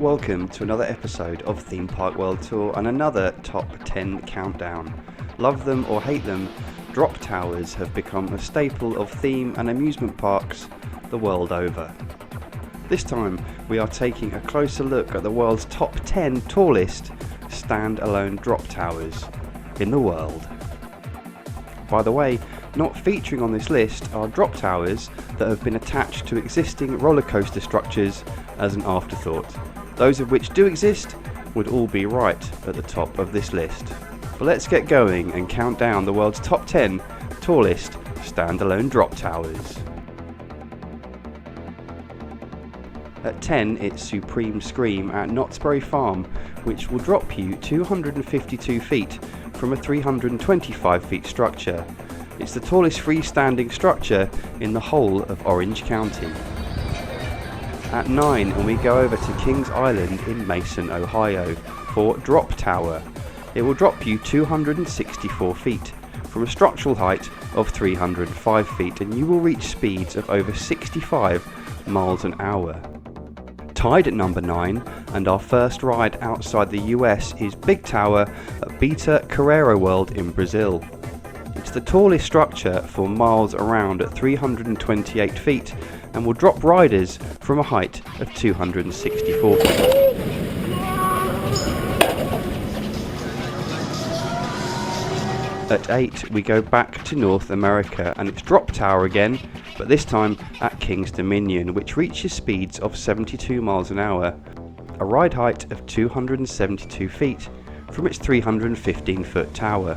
Welcome to another episode of Theme Park World Tour and another Top 10 Countdown. Love them or hate them, drop towers have become a staple of theme and amusement parks the world over. This time we are taking a closer look at the world's top 10 tallest stand-alone drop towers in the world. By the way, not featuring on this list are drop towers that have been attached to existing roller coaster structures as an afterthought. Those of which do exist would all be right at the top of this list. But let's get going and count down the world's top 10 tallest standalone drop towers. At 10, it's Supreme Scream at Knott's Berry Farm, which will drop you 252 feet from a 325 feet structure. It's the tallest freestanding structure in the whole of Orange County. At 9, and we go over to Kings Island in Mason, Ohio for Drop Tower. It will drop you 264 feet from a structural height of 305 feet, and you will reach speeds of over 65 miles an hour. Tied at number 9, and our first ride outside the US, is Big Tower at Beto Carrero World in Brazil. It's the tallest structure for miles around at 328 feet and will drop riders from a height of 264 feet. At 8, we go back to North America and it's Drop Tower again, but this time at Kings Dominion, which reaches speeds of 72 miles an hour, a ride height of 272 feet from its 315 foot tower.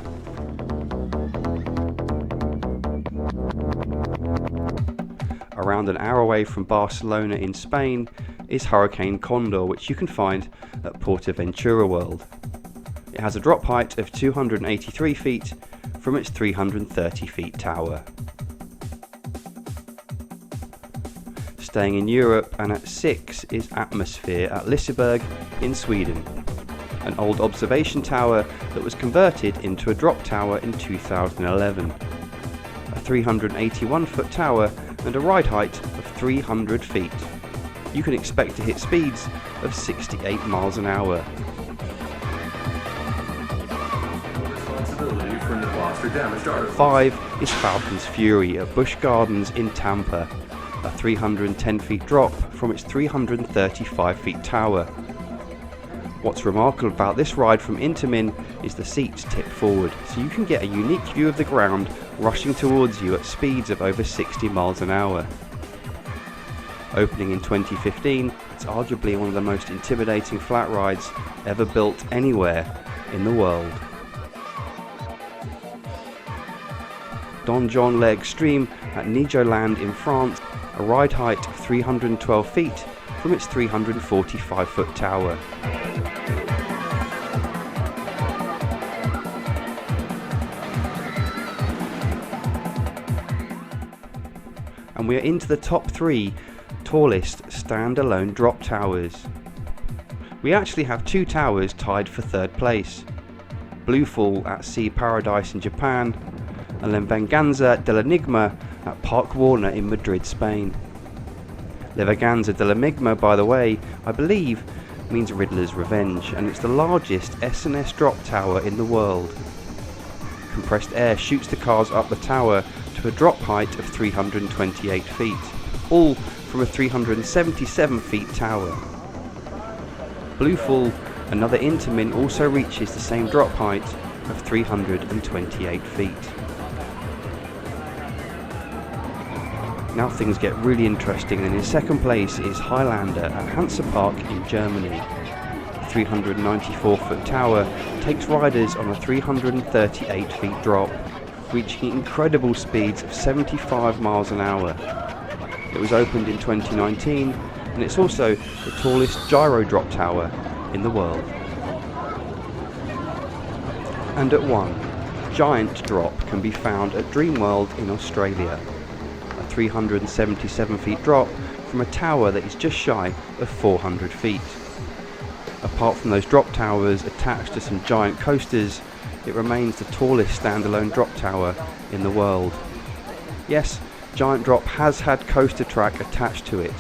Around an hour away from Barcelona in Spain is Hurricane Condor, which you can find at Portaventura World. It has a drop height of 283 feet from its 330 feet tower. Staying in Europe, and at 6 is Atmosphere at Liseberg in Sweden, an old observation tower that was converted into a drop tower in 2011. A 381 foot tower and a ride height of 300 feet. You can expect to hit speeds of 68 miles an hour. 5 is Falcon's Fury at Busch Gardens in Tampa, a 310 feet drop from its 335 feet tower. What's remarkable about this ride from Intamin is the seats tip forward, so you can get a unique view of the ground rushing towards you at speeds of over 60 miles an hour. Opening in 2015, it's arguably one of the most intimidating flat rides ever built anywhere in the world. Donjon Le Extreme at Nijoland in France, a ride height of 312 feet from its 345 foot tower. And we are into the top 3 tallest standalone drop towers. We actually have 2 towers tied for third place. Bluefall at Sea Paradise in Japan, and then Venganza del Enigma at Park Warner in Madrid, Spain. La Venganza del Enigma, by the way, I believe means Riddler's Revenge, and it's the largest S&S drop tower in the world. Compressed air shoots the cars up the tower to a drop height of 328 feet, all from a 377 feet tower. Bluefall, another Intamin, also reaches the same drop height of 328 feet. Now things get really interesting, and in second place is Highlander at Hansa Park in Germany. The 394 foot tower takes riders on a 338 feet drop, reaching incredible speeds of 75 miles an hour. It was opened in 2019, and it's also the tallest gyro drop tower in the world. And at 1, Giant Drop can be found at Dreamworld in Australia. A 377 feet drop from a tower that is just shy of 400 feet. Apart from those drop towers attached to some giant coasters, it remains the tallest standalone drop tower in the world. Yes, Giant Drop has had coaster track attached to it,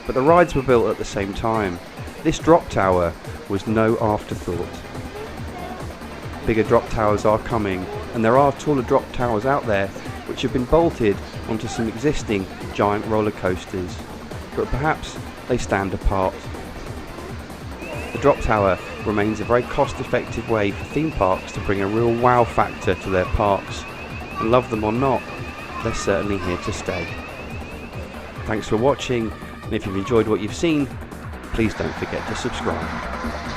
but the rides were built at the same time. This drop tower was no afterthought. Bigger drop towers are coming, and there are taller drop towers out there which have been bolted onto some existing giant roller coasters, but perhaps they stand apart. The drop tower remains a very cost-effective way for theme parks to bring a real wow factor to their parks, and love them or not, they're certainly here to stay. Thanks for watching, and if you've enjoyed what you've seen, please don't forget to subscribe.